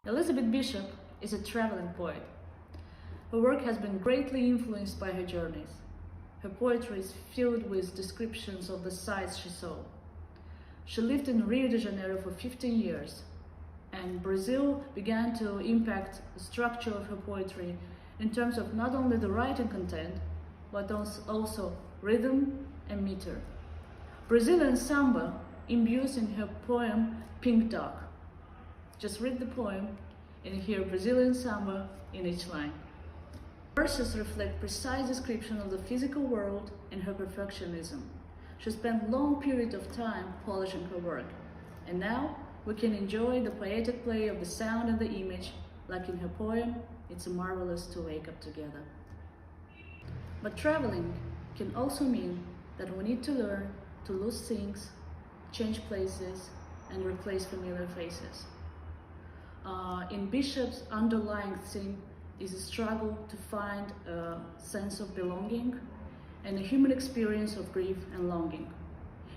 Elizabeth Bishop is a traveling poet. Her work has been greatly influenced by her journeys. Her poetry is filled with descriptions of the sights she saw. She lived in Rio de Janeiro for 15 years, and Brazil began to impact the structure of her poetry in terms of not only the writing content, but also rhythm and meter. Brazilian samba imbues in her poem Pink Dog. Just read the poem and hear Brazilian samba in each line. Verses reflect precise description of the physical world and her perfectionism. She spent long periods of time polishing her work, and now we can enjoy the poetic play of the sound and the image, like in her poem, It's Marvelous to Wake Up Together. But traveling can also mean that we need to learn to lose things, change places, and replace familiar faces. In Bishop's underlying theme is a struggle to find a sense of belonging and a human experience of grief and longing.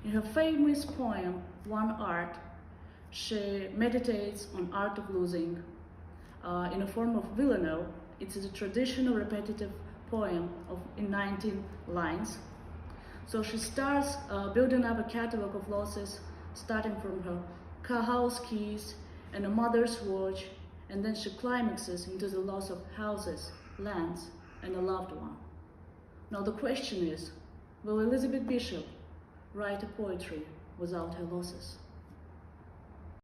In her famous poem, One Art, she meditates on art of losing. In a form of villanelle, it is a traditional repetitive poem in 19 lines. So she starts building up a catalog of losses, starting from her car house keys and a mother's watch, and then she climaxes into the loss of houses, lands, and a loved one. Now the question is, will Elizabeth Bishop write a poetry without her losses?